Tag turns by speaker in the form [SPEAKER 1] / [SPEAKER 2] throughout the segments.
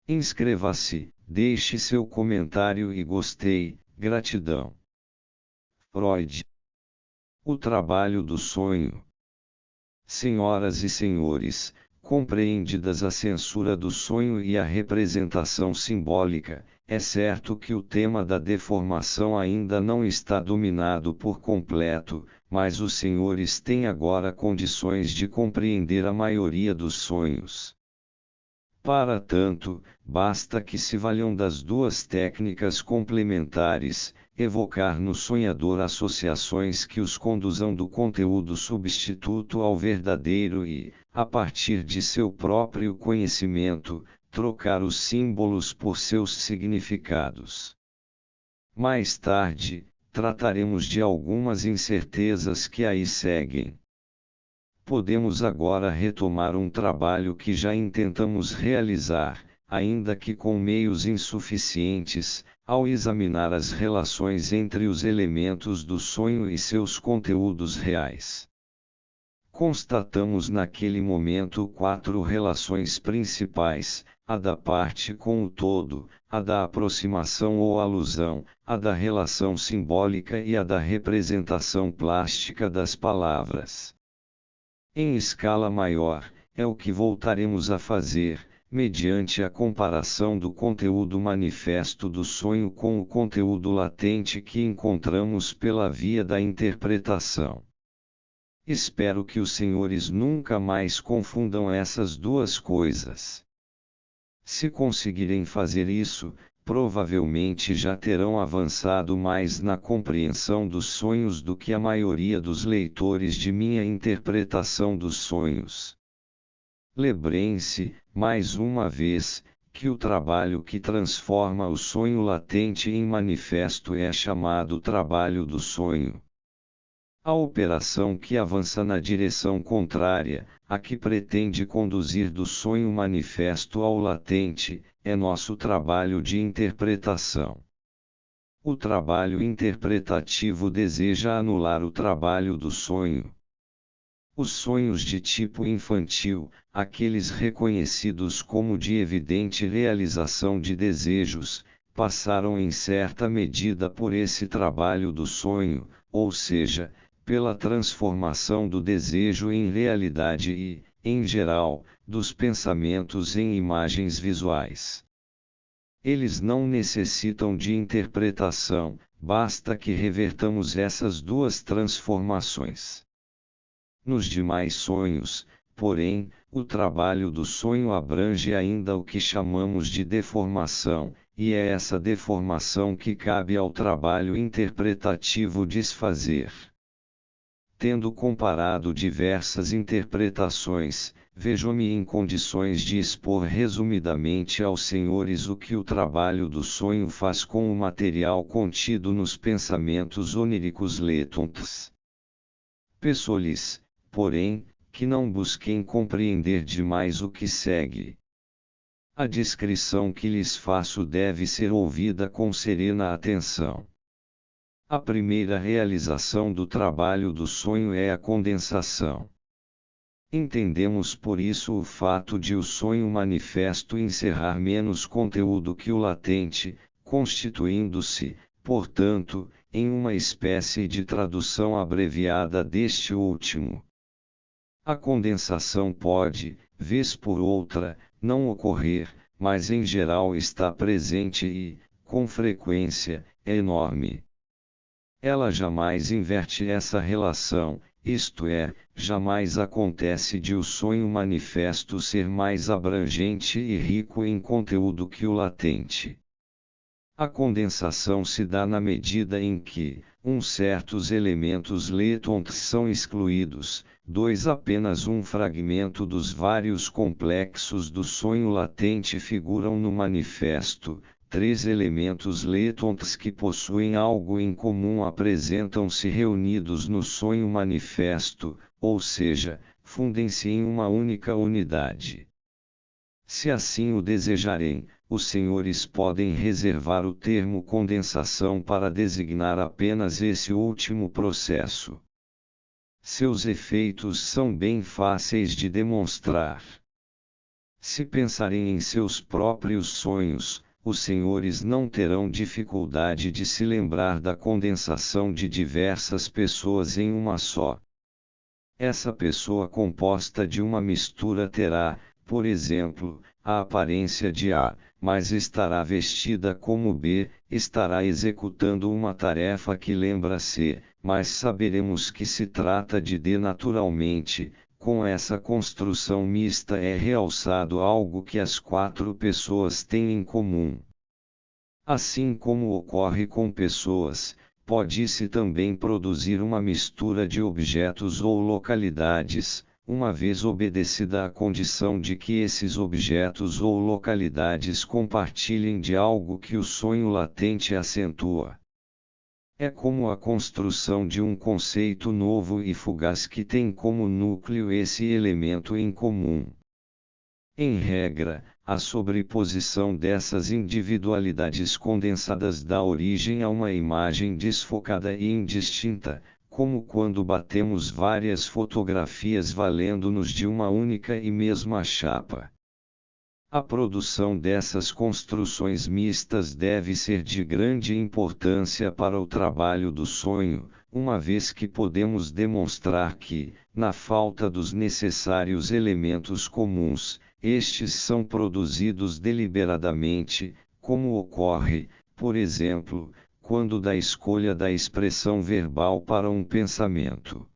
[SPEAKER 1] Inscreva-se, deixe seu comentário e gostei, gratidão. Freud. O trabalho do sonho. Senhoras e senhores, compreendidas a censura do sonho e a representação simbólica, é certo que o tema da deformação ainda não está dominado por completo, mas os senhores têm agora condições de compreender a maioria dos sonhos. Para tanto, basta que se valham das duas técnicas complementares, evocar no sonhador associações que os conduzam do conteúdo substituto ao verdadeiro e, a partir de seu próprio conhecimento, trocar os símbolos por seus significados. Mais tarde, trataremos de algumas incertezas que aí seguem. Podemos agora retomar um trabalho que já intentamos realizar, ainda que com meios insuficientes, ao examinar as relações entre os elementos do sonho e seus conteúdos reais. Constatamos naquele momento 4 relações principais: a da parte com o todo, a da aproximação ou alusão, a da relação simbólica e a da representação plástica das palavras. Em escala maior, é o que voltaremos a fazer, mediante a comparação do conteúdo manifesto do sonho com o conteúdo latente que encontramos pela via da interpretação. Espero que os senhores nunca mais confundam essas duas coisas. Se conseguirem fazer isso, provavelmente já terão avançado mais na compreensão dos sonhos do que a maioria dos leitores de minha interpretação dos sonhos. Lembrem-se, mais uma vez, que o trabalho que transforma o sonho latente em manifesto é chamado trabalho do sonho. A operação que avança na direção contrária, a que pretende conduzir do sonho manifesto ao latente, é nosso trabalho de interpretação. O trabalho interpretativo deseja anular o trabalho do sonho. Os sonhos de tipo infantil, aqueles reconhecidos como de evidente realização de desejos, passaram em certa medida por esse trabalho do sonho, ou seja, pela transformação do desejo em realidade e, em geral, dos pensamentos em imagens visuais. Eles não necessitam de interpretação, basta que revertamos essas duas transformações. Nos demais sonhos, porém, o trabalho do sonho abrange ainda o que chamamos de deformação, e é essa deformação que cabe ao trabalho interpretativo desfazer. Tendo comparado diversas interpretações, vejo-me em condições de expor resumidamente aos senhores o que o trabalho do sonho faz com o material contido nos pensamentos oníricos letontes. Peço-lhes, porém, que não busquem compreender demais o que segue. A descrição que lhes faço deve ser ouvida com serena atenção. A primeira realização do trabalho do sonho é a condensação. Entendemos por isso o fato de o sonho manifesto encerrar menos conteúdo que o latente, constituindo-se, portanto, em uma espécie de tradução abreviada deste último. A condensação pode, vez por outra, não ocorrer, mas em geral está presente e, com frequência, é enorme. Ela jamais inverte essa relação, isto é, jamais acontece de o sonho manifesto ser mais abrangente e rico em conteúdo que o latente. A condensação se dá na medida em que, certos elementos letontes são excluídos, apenas um fragmento dos vários complexos do sonho latente figuram no manifesto, 3 elementos letontes que possuem algo em comum apresentam-se reunidos no sonho manifesto, ou seja, fundem-se em uma única unidade. Se assim o desejarem, os senhores podem reservar o termo condensação para designar apenas esse último processo. Seus efeitos são bem fáceis de demonstrar. Se pensarem em seus próprios sonhos, os senhores não terão dificuldade de se lembrar da condensação de diversas pessoas em uma só. Essa pessoa composta de uma mistura terá, por exemplo, a aparência de A, mas estará vestida como B, estará executando uma tarefa que lembra C, mas saberemos que se trata de D naturalmente. Com essa construção mista é realçado algo que as quatro pessoas têm em comum. Assim como ocorre com pessoas, pode-se também produzir uma mistura de objetos ou localidades, uma vez obedecida a condição de que esses objetos ou localidades compartilhem de algo que o sonho latente acentua. É como a construção de um conceito novo e fugaz que tem como núcleo esse elemento em comum. Em regra, a sobreposição dessas individualidades condensadas dá origem a uma imagem desfocada e indistinta, como quando batemos várias fotografias valendo-nos de uma única e mesma chapa. A produção dessas construções mistas deve ser de grande importância para o trabalho do sonho, uma vez que podemos demonstrar que, na falta dos necessários elementos comuns, estes são produzidos deliberadamente, como ocorre, por exemplo, quando da escolha da expressão verbal para um pensamento.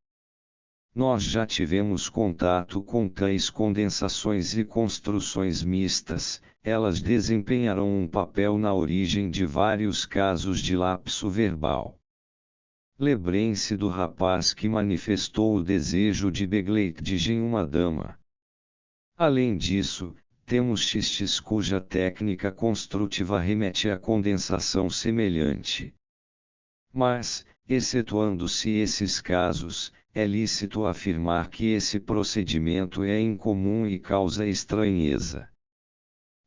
[SPEAKER 1] Nós já tivemos contato com tais condensações e construções mistas, elas desempenharam um papel na origem de vários casos de lapso verbal. Lembrem-se do rapaz que manifestou o desejo de begleit em uma dama. Além disso, temos xistes cuja técnica construtiva remete à condensação semelhante. Mas, excetuando-se esses casos, é lícito afirmar que esse procedimento é incomum e causa estranheza.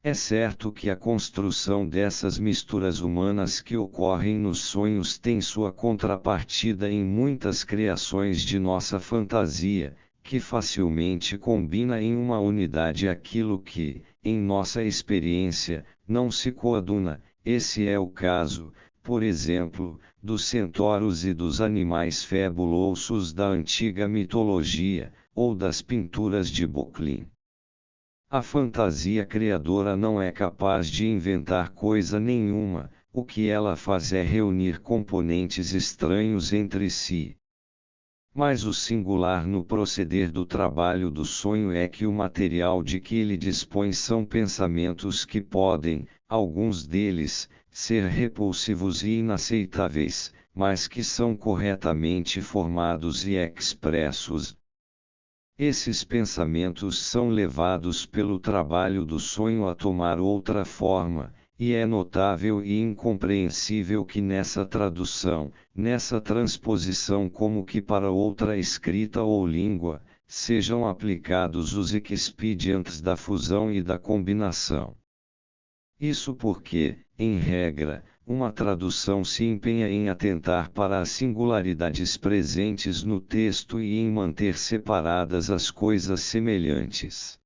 [SPEAKER 1] É certo que a construção dessas misturas humanas que ocorrem nos sonhos tem sua contrapartida em muitas criações de nossa fantasia, que facilmente combina em uma unidade aquilo que, em nossa experiência, não se coaduna. Esse é o caso, por exemplo, dos centauros e dos animais fabulosos da antiga mitologia, ou das pinturas de Boclin. A fantasia criadora não é capaz de inventar coisa nenhuma, o que ela faz é reunir componentes estranhos entre si. Mas o singular no proceder do trabalho do sonho é que o material de que ele dispõe são pensamentos que podem, alguns deles, ser repulsivos e inaceitáveis, mas que são corretamente formados e expressos. Esses pensamentos são levados pelo trabalho do sonho a tomar outra forma, e é notável e incompreensível que nessa tradução, nessa transposição como que para outra escrita ou língua, sejam aplicados os expedientes da fusão e da combinação. Isso porque, em regra, uma tradução se empenha em atentar para as singularidades presentes no texto e em manter separadas as coisas semelhantes.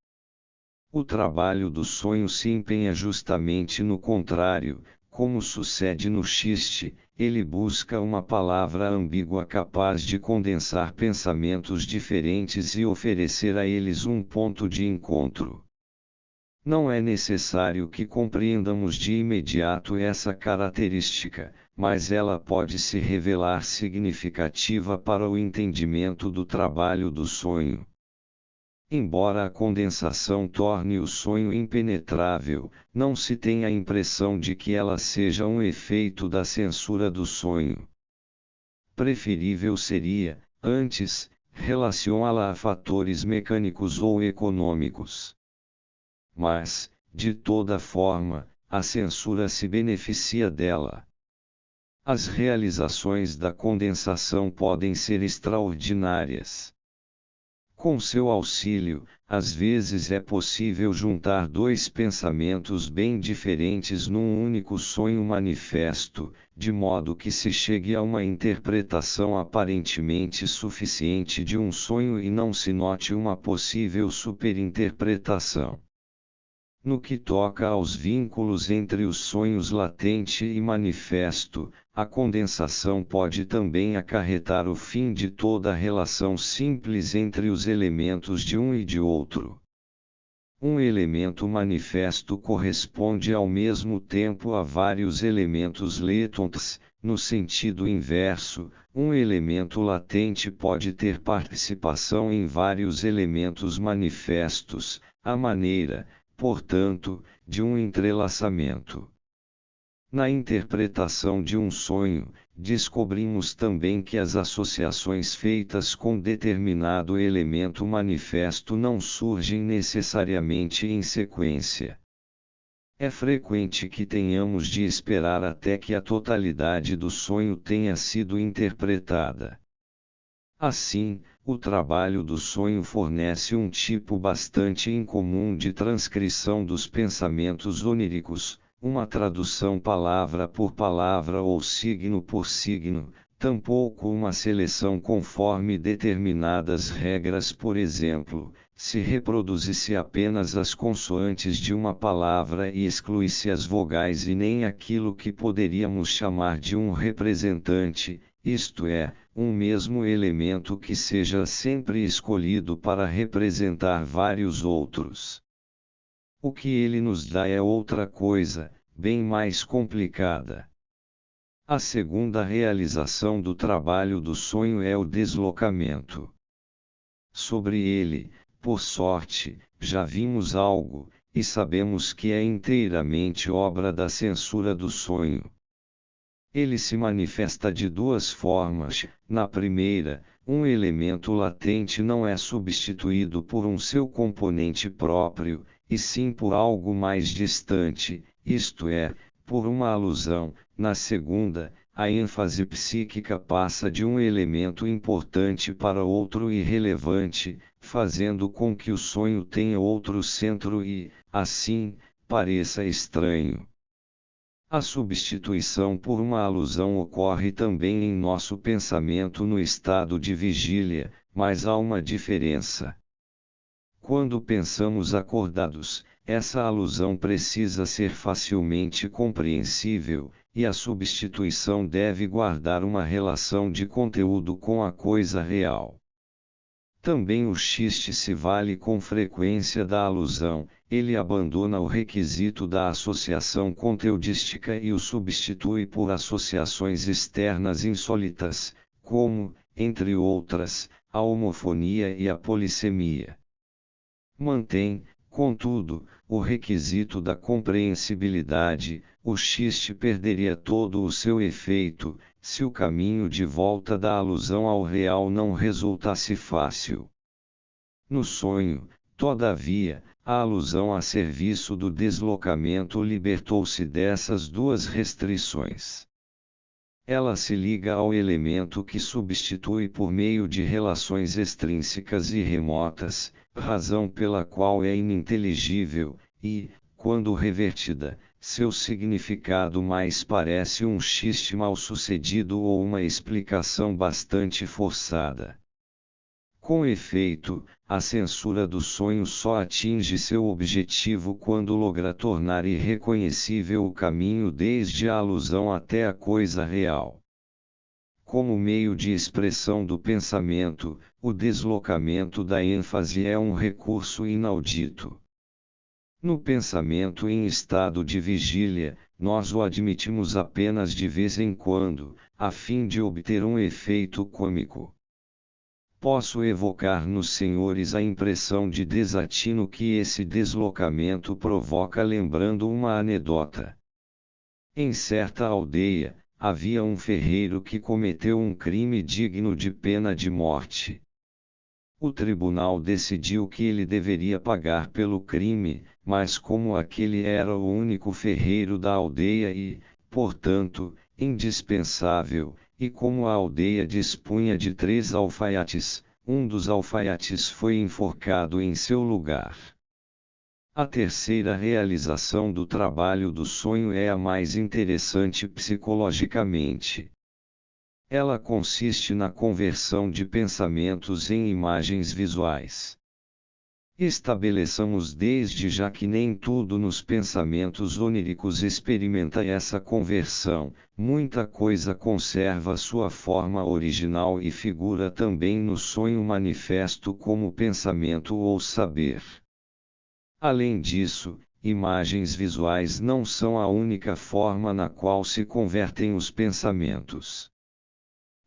[SPEAKER 1] O trabalho do sonho se empenha justamente no contrário, como sucede no xiste, ele busca uma palavra ambígua capaz de condensar pensamentos diferentes e oferecer a eles um ponto de encontro. Não é necessário que compreendamos de imediato essa característica, mas ela pode se revelar significativa para o entendimento do trabalho do sonho. Embora a condensação torne o sonho impenetrável, não se tem a impressão de que ela seja um efeito da censura do sonho. Preferível seria, antes, relacioná-la a fatores mecânicos ou econômicos. Mas, de toda forma, a censura se beneficia dela. As realizações da condensação podem ser extraordinárias. Com seu auxílio, às vezes é possível juntar dois pensamentos bem diferentes num único sonho manifesto, de modo que se chegue a uma interpretação aparentemente suficiente de um sonho e não se note uma possível superinterpretação. No que toca aos vínculos entre os sonhos latente e manifesto, a condensação pode também acarretar o fim de toda relação simples entre os elementos de um e de outro. Um elemento manifesto corresponde ao mesmo tempo a vários elementos latentes. No sentido inverso, um elemento latente pode ter participação em vários elementos manifestos, à maneira, portanto, de um entrelaçamento. Na interpretação de um sonho, descobrimos também que as associações feitas com determinado elemento manifesto não surgem necessariamente em sequência. É frequente que tenhamos de esperar até que a totalidade do sonho tenha sido interpretada. Assim, o trabalho do sonho fornece um tipo bastante incomum de transcrição dos pensamentos oníricos, uma tradução palavra por palavra ou signo por signo, tampouco uma seleção conforme determinadas regras. Por exemplo, se reproduzisse apenas as consoantes de uma palavra e excluísse as vogais e nem aquilo que poderíamos chamar de um representante, isto é, um mesmo elemento que seja sempre escolhido para representar vários outros. O que ele nos dá é outra coisa, bem mais complicada. A segunda realização do trabalho do sonho é o deslocamento. Sobre ele, por sorte, já vimos algo, e sabemos que é inteiramente obra da censura do sonho. Ele se manifesta de duas formas. Na primeira, um elemento latente não é substituído por um seu componente próprio, e sim por algo mais distante, isto é, por uma alusão. Na segunda, a ênfase psíquica passa de um elemento importante para outro irrelevante, fazendo com que o sonho tenha outro centro e, assim, pareça estranho. A substituição por uma alusão ocorre também em nosso pensamento no estado de vigília, mas há uma diferença. Quando pensamos acordados, essa alusão precisa ser facilmente compreensível, e a substituição deve guardar uma relação de conteúdo com a coisa real. Também o xiste se vale com frequência da alusão, ele abandona o requisito da associação conteudística e o substitui por associações externas insólitas, como, entre outras, a homofonia e a polissemia. Mantém, contudo, o requisito da compreensibilidade. O xiste perderia todo o seu efeito, se o caminho de volta da alusão ao real não resultasse fácil. No sonho, todavia, a alusão a serviço do deslocamento libertou-se dessas duas restrições. Ela se liga ao elemento que substitui por meio de relações extrínsecas e remotas, razão pela qual é ininteligível, e, quando revertida, seu significado mais parece um xiste mal-sucedido ou uma explicação bastante forçada. Com efeito, a censura do sonho só atinge seu objetivo quando logra tornar irreconhecível o caminho desde a alusão até a coisa real. Como meio de expressão do pensamento, o deslocamento da ênfase é um recurso inaudito. No pensamento em estado de vigília, nós o admitimos apenas de vez em quando, a fim de obter um efeito cômico. Posso evocar nos senhores a impressão de desatino que esse deslocamento provoca lembrando uma anedota. Em certa aldeia, havia um ferreiro que cometeu um crime digno de pena de morte. O tribunal decidiu que ele deveria pagar pelo crime, mas como aquele era o único ferreiro da aldeia e, portanto, indispensável, e como a aldeia dispunha de 3 alfaiates, um dos alfaiates foi enforcado em seu lugar. A terceira realização do trabalho do sonho é a mais interessante psicologicamente. Ela consiste na conversão de pensamentos em imagens visuais. Estabeleçamos desde já que nem tudo nos pensamentos oníricos experimenta essa conversão, muita coisa conserva sua forma original e figura também no sonho manifesto como pensamento ou saber. Além disso, imagens visuais não são a única forma na qual se convertem os pensamentos.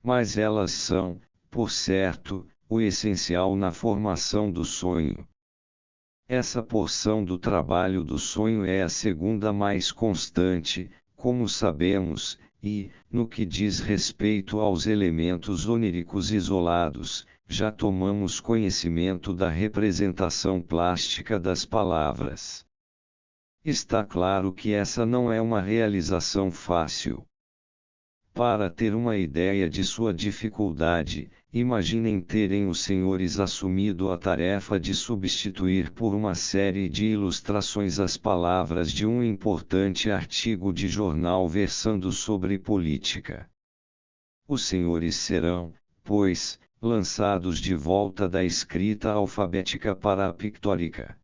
[SPEAKER 1] Mas elas são, por certo, o essencial na formação do sonho. Essa porção do trabalho do sonho é a segunda mais constante, como sabemos, e, no que diz respeito aos elementos oníricos isolados, já tomamos conhecimento da representação plástica das palavras. Está claro que essa não é uma realização fácil. Para ter uma ideia de sua dificuldade, imaginem terem os senhores assumido a tarefa de substituir por uma série de ilustrações as palavras de um importante artigo de jornal versando sobre política. Os senhores serão, pois, lançados de volta da escrita alfabética para a pictórica.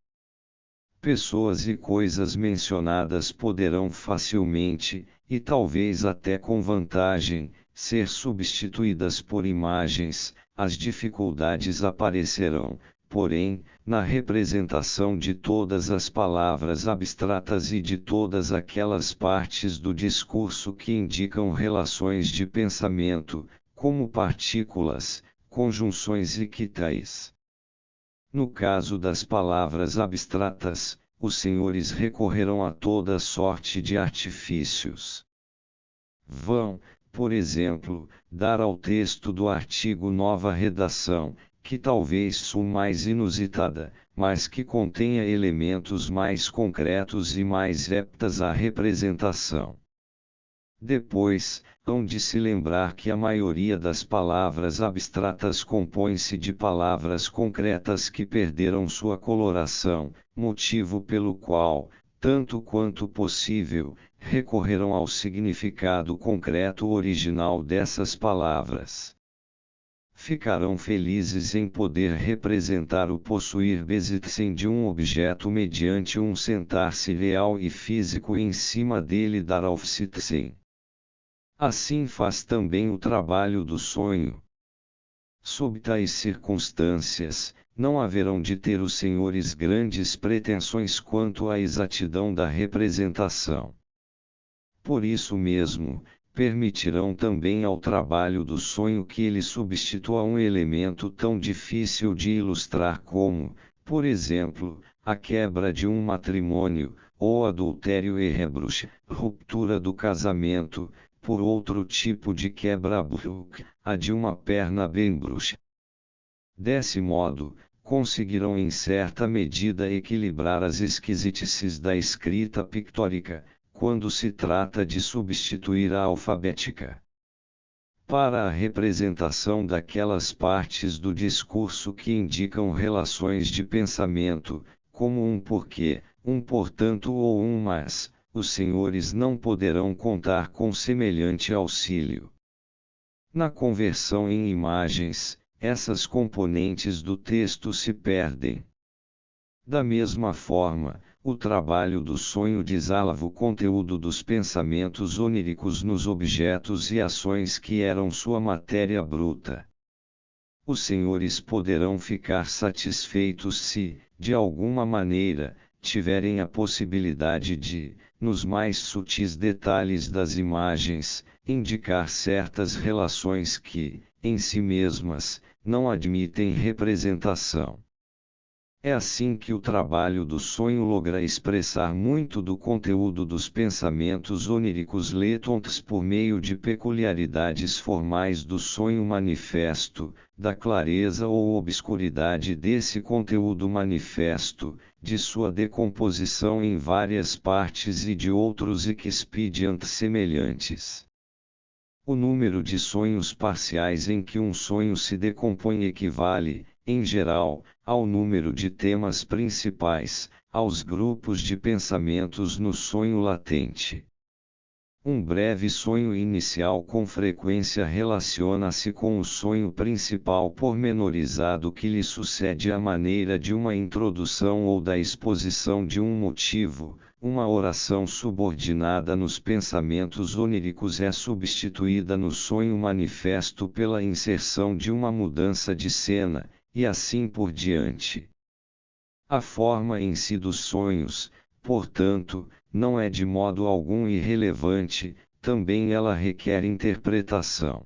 [SPEAKER 1] Pessoas e coisas mencionadas poderão facilmente, e talvez até com vantagem, ser substituídas por imagens. As dificuldades aparecerão, porém, na representação de todas as palavras abstratas e de todas aquelas partes do discurso que indicam relações de pensamento, como partículas, conjunções e quitais. No caso das palavras abstratas, os senhores recorrerão a toda sorte de artifícios. Vão, por exemplo, dar ao texto do artigo nova redação, que talvez seja mais inusitada, mas que contenha elementos mais concretos e mais aptas à representação. Depois, hão de se lembrar que a maioria das palavras abstratas compõe-se de palavras concretas que perderam sua coloração, motivo pelo qual, tanto quanto possível, recorreram ao significado concreto original dessas palavras. Ficarão felizes em poder representar o possuir besitzen de um objeto mediante um sentar-se real e físico em cima dele dar aufsitzen. Assim faz também o trabalho do sonho. Sob tais circunstâncias, não haverão de ter os senhores grandes pretensões quanto à exatidão da representação. Por isso mesmo, permitirão também ao trabalho do sonho que ele substitua um elemento tão difícil de ilustrar como, por exemplo, a quebra de um matrimônio, ou adultério e rebruxa, ruptura do casamento, por outro tipo de quebra-bruc, a de uma perna bem bruxa. Desse modo, conseguirão em certa medida equilibrar as esquisitices da escrita pictórica, quando se trata de substituir a alfabética. Para a representação daquelas partes do discurso que indicam relações de pensamento, como um porquê, um portanto ou um mas, os senhores não poderão contar com semelhante auxílio. Na conversão em imagens, essas componentes do texto se perdem. Da mesma forma, o trabalho do sonho desalava o conteúdo dos pensamentos oníricos nos objetos e ações que eram sua matéria bruta. Os senhores poderão ficar satisfeitos se, de alguma maneira, tiverem a possibilidade de, nos mais sutis detalhes das imagens, indicar certas relações que, em si mesmas, não admitem representação. É assim que o trabalho do sonho logra expressar muito do conteúdo dos pensamentos oníricos letontes por meio de peculiaridades formais do sonho manifesto, da clareza ou obscuridade desse conteúdo manifesto, de sua decomposição em várias partes e de outros expedientes semelhantes. O número de sonhos parciais em que um sonho se decompõe equivale, em geral, ao número de temas principais, aos grupos de pensamentos no sonho latente. Um breve sonho inicial com frequência relaciona-se com o sonho principal pormenorizado que lhe sucede à maneira de uma introdução ou da exposição de um motivo. Uma oração subordinada nos pensamentos oníricos é substituída no sonho manifesto pela inserção de uma mudança de cena, e assim por diante. A forma em si dos sonhos, portanto, não é de modo algum irrelevante, também ela requer interpretação.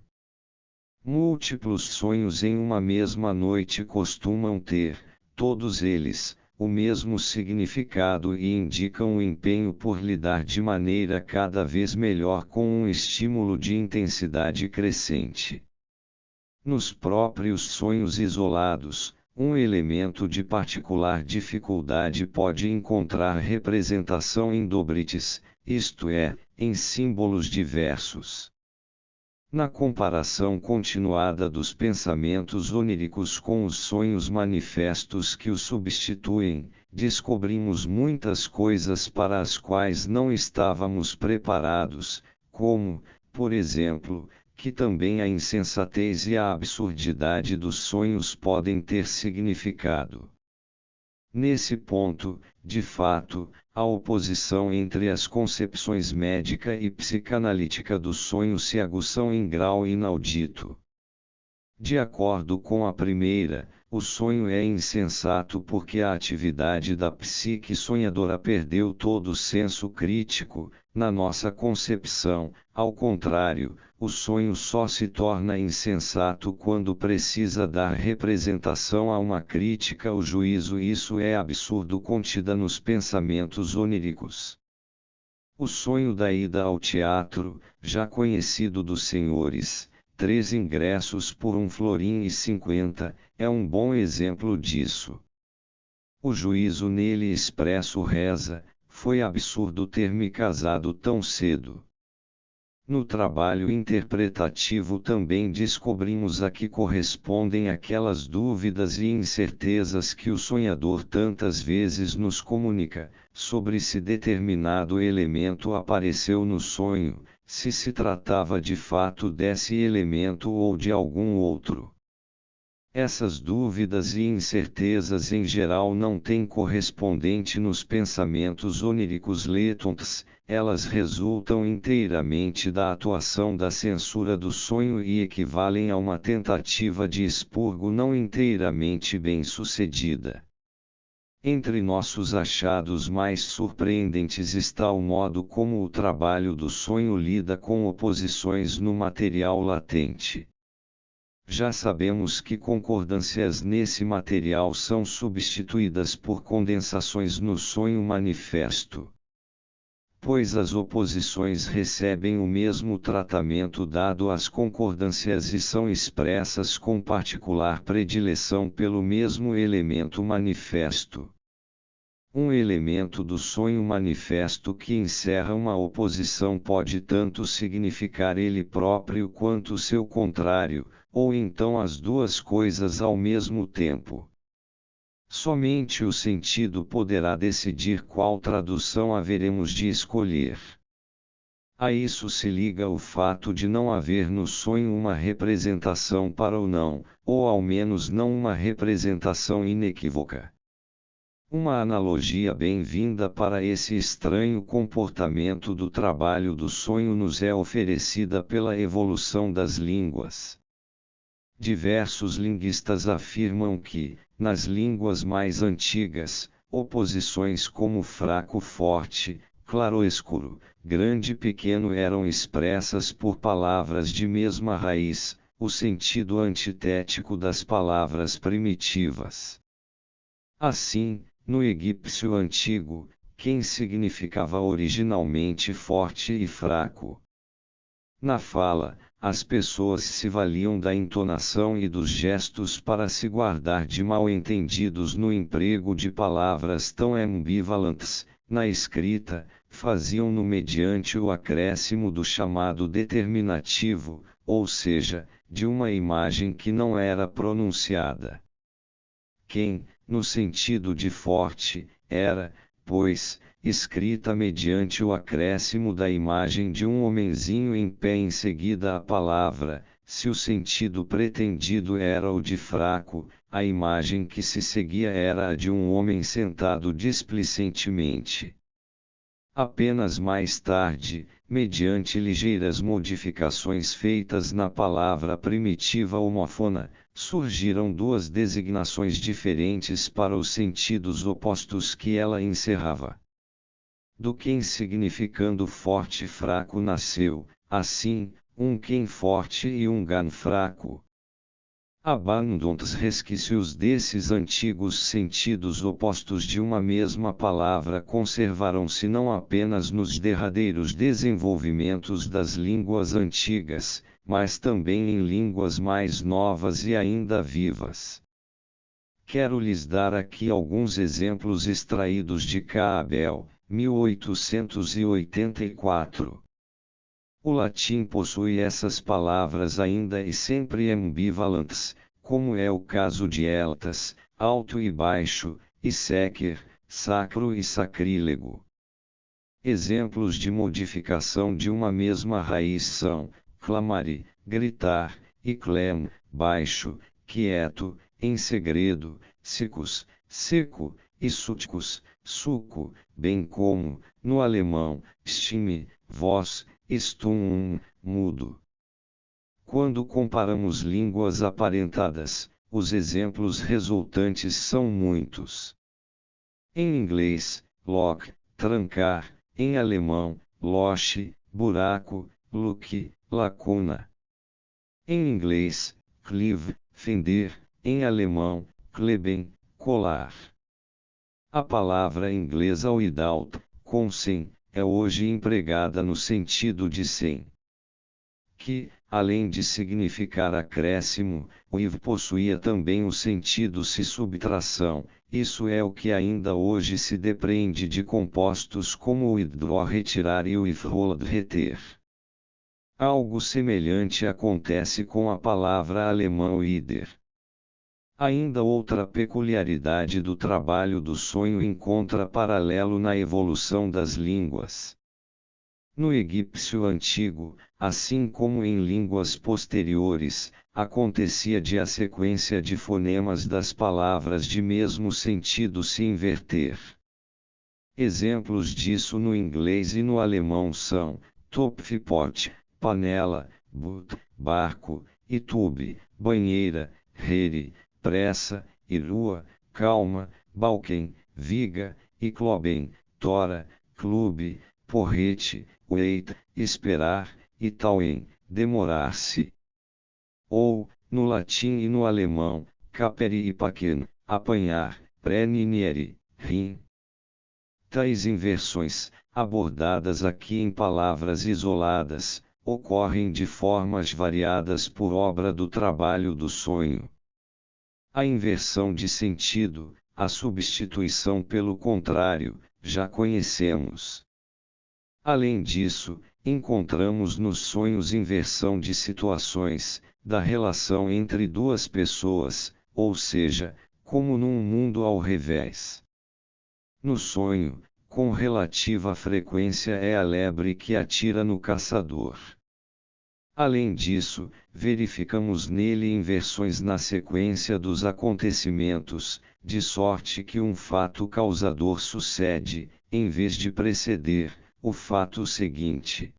[SPEAKER 1] Múltiplos sonhos em uma mesma noite costumam ter, todos eles, o mesmo significado e indicam o empenho por lidar de maneira cada vez melhor com um estímulo de intensidade crescente. Nos próprios sonhos isolados, um elemento de particular dificuldade pode encontrar representação em dobrites, isto é, em símbolos diversos. Na comparação continuada dos pensamentos oníricos com os sonhos manifestos que os substituem, descobrimos muitas coisas para as quais não estávamos preparados, como, por exemplo, que também a insensatez e a absurdidade dos sonhos podem ter significado. Nesse ponto, de fato, a oposição entre as concepções médica e psicanalítica do sonho se aguçam em grau inaudito. De acordo com a primeira, o sonho é insensato porque a atividade da psique sonhadora perdeu todo o senso crítico. Na nossa concepção, ao contrário, o sonho só se torna insensato quando precisa dar representação a uma crítica ou juízo. Isso é absurdo contida nos pensamentos oníricos. O sonho da ida ao teatro, já conhecido dos senhores, 3 ingressos por £1,50, é um bom exemplo disso. O juízo nele expresso reza: foi absurdo ter me casado tão cedo. No trabalho interpretativo também descobrimos a que correspondem aquelas dúvidas e incertezas que o sonhador tantas vezes nos comunica, sobre se determinado elemento apareceu no sonho, se se tratava de fato desse elemento ou de algum outro. Essas dúvidas e incertezas em geral não têm correspondente nos pensamentos oníricos letontes, elas resultam inteiramente da atuação da censura do sonho e equivalem a uma tentativa de expurgo não inteiramente bem-sucedida. Entre nossos achados mais surpreendentes está o modo como o trabalho do sonho lida com oposições no material latente. Já sabemos que concordâncias nesse material são substituídas por condensações no sonho manifesto. Pois as oposições recebem o mesmo tratamento dado às concordâncias e são expressas com particular predileção pelo mesmo elemento manifesto. Um elemento do sonho manifesto que encerra uma oposição pode tanto significar ele próprio quanto seu contrário, ou então as duas coisas ao mesmo tempo. Somente o sentido poderá decidir qual tradução haveremos de escolher. A isso se liga o fato de não haver no sonho uma representação para o não, ou ao menos não uma representação inequívoca. Uma analogia bem-vinda para esse estranho comportamento do trabalho do sonho nos é oferecida pela evolução das línguas. Diversos linguistas afirmam que, nas línguas mais antigas, oposições como fraco-forte, claro-escuro, grande-pequeno eram expressas por palavras de mesma raiz, o sentido antitético das palavras primitivas. Assim, no egípcio antigo, quem significava originalmente forte e fraco. Na fala, as pessoas se valiam da entonação e dos gestos para se guardar de mal-entendidos no emprego de palavras tão ambivalentes. Na escrita, faziam-no mediante o acréscimo do chamado determinativo, ou seja, de uma imagem que não era pronunciada. Quem, no sentido de forte, era, pois, escrita mediante o acréscimo da imagem de um homenzinho em pé em seguida a palavra, se o sentido pretendido era o de fraco, a imagem que se seguia era a de um homem sentado displicentemente. Apenas mais tarde, mediante ligeiras modificações feitas na palavra primitiva homófona, surgiram duas designações diferentes para os sentidos opostos que ela encerrava. Do quem significando forte e fraco nasceu, assim, um quem forte e um gan fraco. Abandontos resquícios desses antigos sentidos opostos de uma mesma palavra conservaram-se não apenas nos derradeiros desenvolvimentos das línguas antigas, mas também em línguas mais novas e ainda vivas. Quero lhes dar aqui alguns exemplos extraídos de Caabel, 1884. O latim possui essas palavras ainda e sempre ambivalentes, como é o caso de eltas, alto e baixo, e sequer, sacro e sacrílego. Exemplos de modificação de uma mesma raiz são, clamare, gritar, e clem, baixo, quieto, em segredo, sicus, seco, e suticus, suco, bem como, no alemão, stimme, voz, stum, mudo. Quando comparamos línguas aparentadas, os exemplos resultantes são muitos. Em inglês, lock, trancar, em alemão, loch, buraco, luke, lacuna. Em inglês, cleave, fender, em alemão, kleben, colar. A palavra inglesa without, com sem, é hoje empregada no sentido de sem. Que, além de significar acréscimo, with possuía também o sentido de subtração, isso é o que ainda hoje se depreende de compostos como withdraw retirar e withhold reter. Algo semelhante acontece com a palavra alemã wieder. Ainda outra peculiaridade do trabalho do sonho encontra paralelo na evolução das línguas. No egípcio antigo, assim como em línguas posteriores, acontecia de a sequência de fonemas das palavras de mesmo sentido se inverter. Exemplos disso no inglês e no alemão são, topfpot, panela, but, barco, e tube, banheira, rede, pressa, e lua, calma, balken, viga, e kloben, tora, clube, porrete, wait, esperar, e tauen, demorar-se. Ou, no latim e no alemão, capere e packen, apanhar, preniniere, rim. Tais inversões, abordadas aqui em palavras isoladas, ocorrem de formas variadas por obra do trabalho do sonho. A inversão de sentido, a substituição pelo contrário, já conhecemos. Além disso, encontramos nos sonhos inversão de situações, da relação entre duas pessoas, ou seja, como num mundo ao revés. No sonho, com relativa frequência é a lebre que atira no caçador. Além disso, verificamos nele inversões na sequência dos acontecimentos, de sorte que um fato causador sucede, em vez de preceder, o fato seguinte.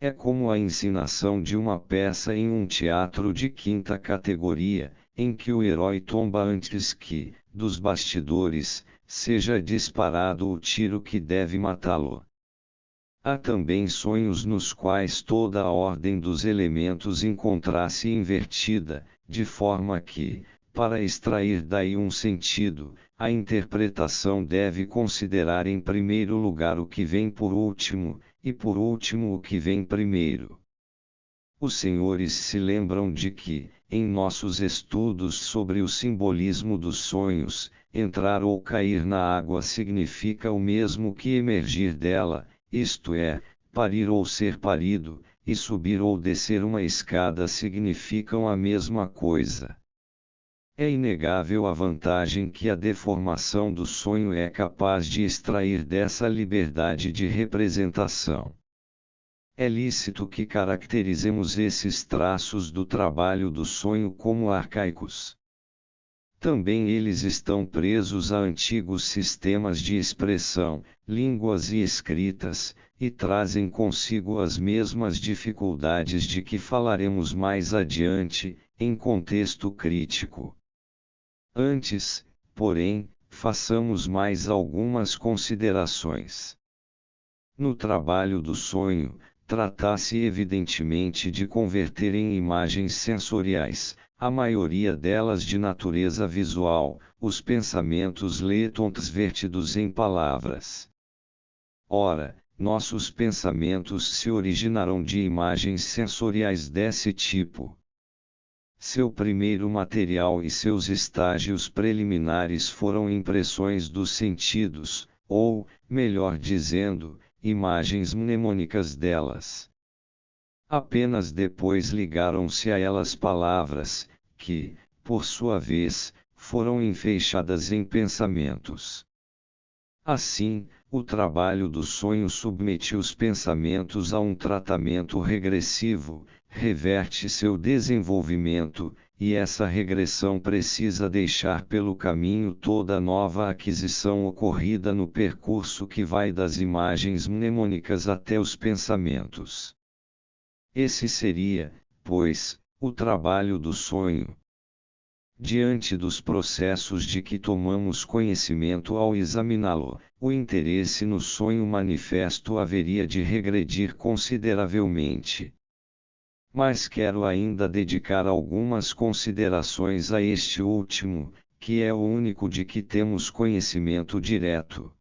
[SPEAKER 1] É como a encenação de uma peça em um teatro de quinta categoria, em que o herói tomba antes que, dos bastidores, seja disparado o tiro que deve matá-lo. Há também sonhos nos quais toda a ordem dos elementos encontra-se invertida, de forma que, para extrair daí um sentido, a interpretação deve considerar em primeiro lugar o que vem por último, e por último o que vem primeiro. Os senhores se lembram de que, em nossos estudos sobre o simbolismo dos sonhos, entrar ou cair na água significa o mesmo que emergir dela, isto é, parir ou ser parido, e subir ou descer uma escada significam a mesma coisa. É inegável a vantagem que a deformação do sonho é capaz de extrair dessa liberdade de representação. É lícito que caracterizemos esses traços do trabalho do sonho como arcaicos. Também eles estão presos a antigos sistemas de expressão, línguas e escritas, e trazem consigo as mesmas dificuldades de que falaremos mais adiante, em contexto crítico. Antes, porém, façamos mais algumas considerações. No trabalho do sonho, trata-se evidentemente de converter em imagens sensoriais, a maioria delas de natureza visual, os pensamentos letontos vertidos em palavras. Ora, nossos pensamentos se originaram de imagens sensoriais desse tipo. Seu primeiro material e seus estágios preliminares foram impressões dos sentidos, ou, melhor dizendo, imagens mnemônicas delas. Apenas depois ligaram-se a elas palavras, que, por sua vez, foram enfeixadas em pensamentos. Assim, o trabalho do sonho submete os pensamentos a um tratamento regressivo, reverte seu desenvolvimento, e essa regressão precisa deixar pelo caminho toda nova aquisição ocorrida no percurso que vai das imagens mnemônicas até os pensamentos. Esse seria, pois, o trabalho do sonho. Diante dos processos de que tomamos conhecimento ao examiná-lo, o interesse no sonho manifesto haveria de regredir consideravelmente. Mas quero ainda dedicar algumas considerações a este último, que é o único de que temos conhecimento direto.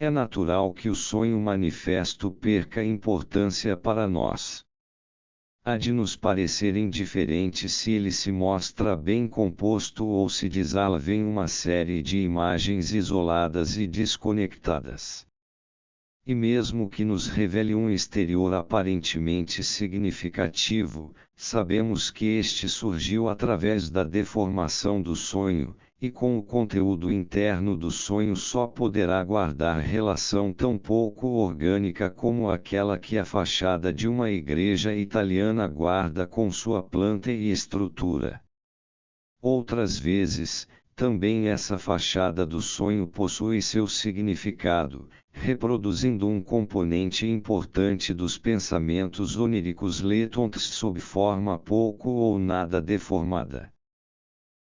[SPEAKER 1] É natural que o sonho manifesto perca importância para nós. Há de nos parecer indiferente se ele se mostra bem composto ou se dissolve em uma série de imagens isoladas e desconectadas. E mesmo que nos revele um exterior aparentemente significativo, sabemos que este surgiu através da deformação do sonho, e com o conteúdo interno do sonho só poderá guardar relação tão pouco orgânica como aquela que a fachada de uma igreja italiana guarda com sua planta e estrutura. Outras vezes, também essa fachada do sonho possui seu significado, reproduzindo um componente importante dos pensamentos oníricos letontos sob forma pouco ou nada deformada.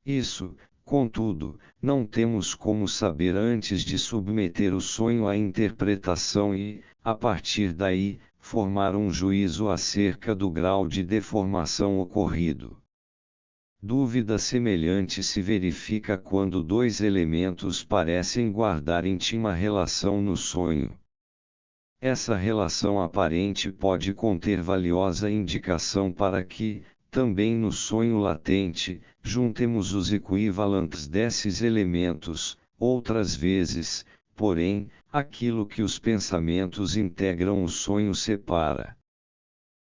[SPEAKER 1] Isso, contudo, não temos como saber antes de submeter o sonho à interpretação e, a partir daí, formar um juízo acerca do grau de deformação ocorrido. Dúvida semelhante se verifica quando dois elementos parecem guardar íntima relação no sonho. Essa relação aparente pode conter valiosa indicação para que, também no sonho latente, juntemos os equivalentes desses elementos. Outras vezes, porém, aquilo que os pensamentos integram o sonho separa.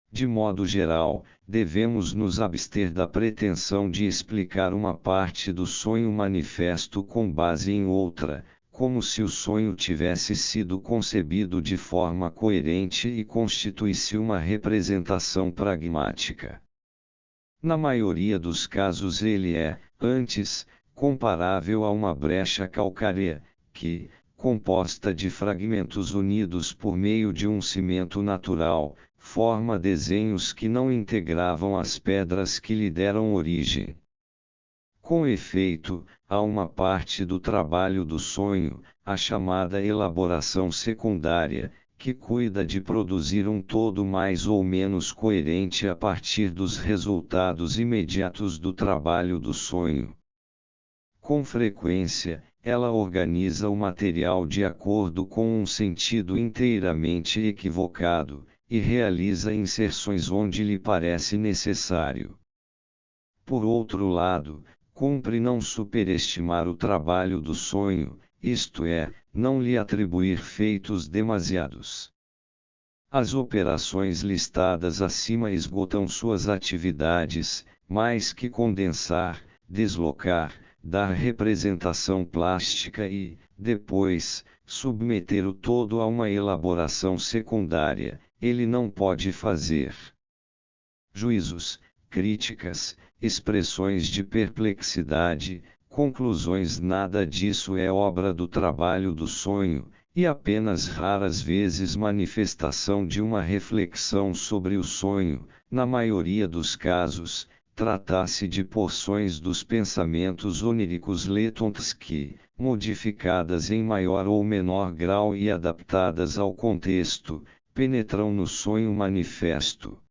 [SPEAKER 1] De modo geral, devemos nos abster da pretensão de explicar uma parte do sonho manifesto com base em outra, como se o sonho tivesse sido concebido de forma coerente e constituísse uma representação pragmática. Na maioria dos casos ele é, antes, comparável a uma brecha calcárea, que, composta de fragmentos unidos por meio de um cimento natural, forma desenhos que não integravam as pedras que lhe deram origem. Com efeito, há uma parte do trabalho do sonho, a chamada elaboração secundária, que cuida de produzir um todo mais ou menos coerente a partir dos resultados imediatos do trabalho do sonho. Com frequência, ela organiza o material de acordo com um sentido inteiramente equivocado, e realiza inserções onde lhe parece necessário. Por outro lado, cumpre não superestimar o trabalho do sonho, isto é, não lhe atribuir feitos demasiados. As operações listadas acima esgotam suas atividades, mais que condensar, deslocar, dar representação plástica e, depois, submeter o todo a uma elaboração secundária, ele não pode fazer. Juízos, críticas, expressões de perplexidade, conclusões, nada disso é obra do trabalho do sonho, e apenas raras vezes manifestação de uma reflexão sobre o sonho, na maioria dos casos, trata-se de porções dos pensamentos oníricos letons que, modificadas em maior ou menor grau e adaptadas ao contexto, penetram no sonho manifesto.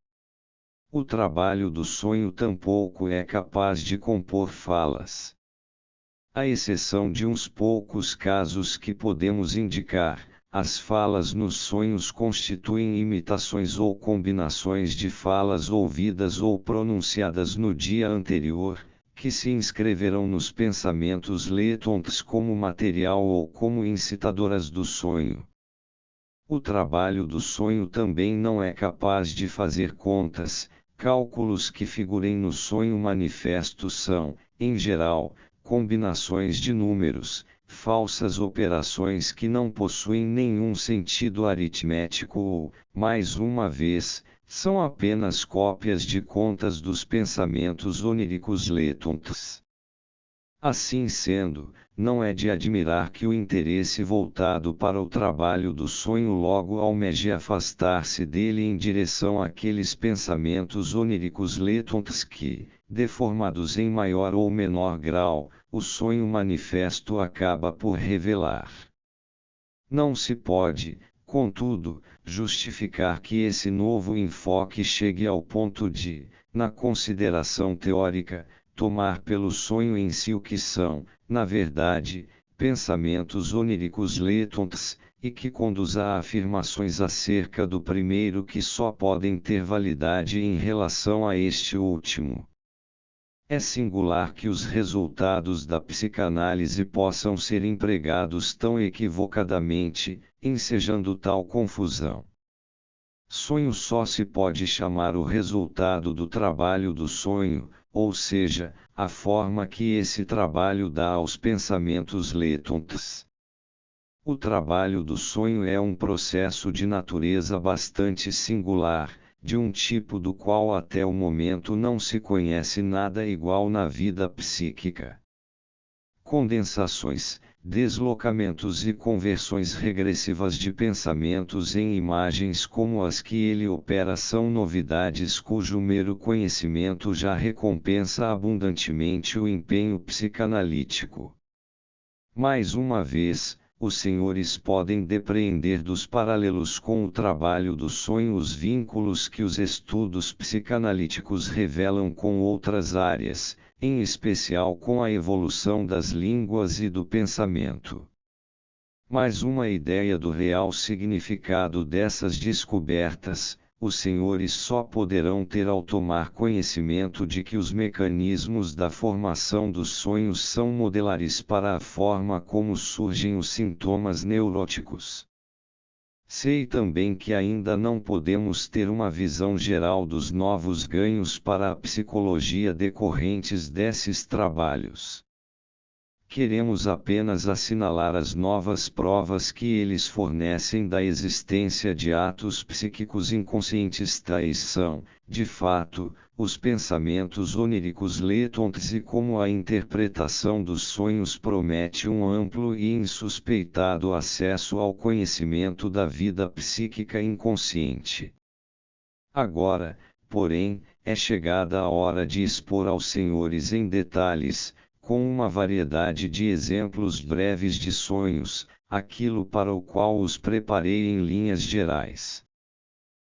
[SPEAKER 1] O trabalho do sonho tampouco é capaz de compor falas. À exceção de uns poucos casos que podemos indicar, as falas nos sonhos constituem imitações ou combinações de falas ouvidas ou pronunciadas no dia anterior, que se inscreverão nos pensamentos letons como material ou como incitadoras do sonho. O trabalho do sonho também não é capaz de fazer contas, cálculos que figurem no sonho manifesto são, em geral, combinações de números, falsas operações que não possuem nenhum sentido aritmético ou, mais uma vez, são apenas cópias de contas dos pensamentos oníricos letons. Assim sendo, não é de admirar que o interesse voltado para o trabalho do sonho logo almeje afastar-se dele em direção àqueles pensamentos oníricos letons que, deformados em maior ou menor grau, o sonho manifesto acaba por revelar. Não se pode, contudo, justificar que esse novo enfoque chegue ao ponto de, na consideração teórica, tomar pelo sonho em si o que são, na verdade, pensamentos oníricos letons, e que conduza a afirmações acerca do primeiro que só podem ter validade em relação a este último. É singular que os resultados da psicanálise possam ser empregados tão equivocadamente, ensejando tal confusão. Sonho só se pode chamar o resultado do trabalho do sonho, ou seja, a forma que esse trabalho dá aos pensamentos letons. O trabalho do sonho é um processo de natureza bastante singular, de um tipo do qual até o momento não se conhece nada igual na vida psíquica. Condensações, deslocamentos e conversões regressivas de pensamentos em imagens como as que ele opera são novidades cujo mero conhecimento já recompensa abundantemente o empenho psicanalítico. Mais uma vez, os senhores podem depreender dos paralelos com o trabalho do sonho os vínculos que os estudos psicanalíticos revelam com outras áreas, em especial com a evolução das línguas e do pensamento. Mas uma ideia do real significado dessas descobertas, os senhores só poderão ter ao tomar conhecimento de que os mecanismos da formação dos sonhos são modelares para a forma como surgem os sintomas neuróticos. Sei também que ainda não podemos ter uma visão geral dos novos ganhos para a psicologia decorrentes desses trabalhos. Queremos apenas assinalar as novas provas que eles fornecem da existência de atos psíquicos inconscientes tais são, de fato, os pensamentos oníricos letons e como a interpretação dos sonhos promete um amplo e insuspeitado acesso ao conhecimento da vida psíquica inconsciente. Agora, porém, é chegada a hora de expor aos senhores em detalhes, com uma variedade de exemplos breves de sonhos, aquilo para o qual os preparei em linhas gerais.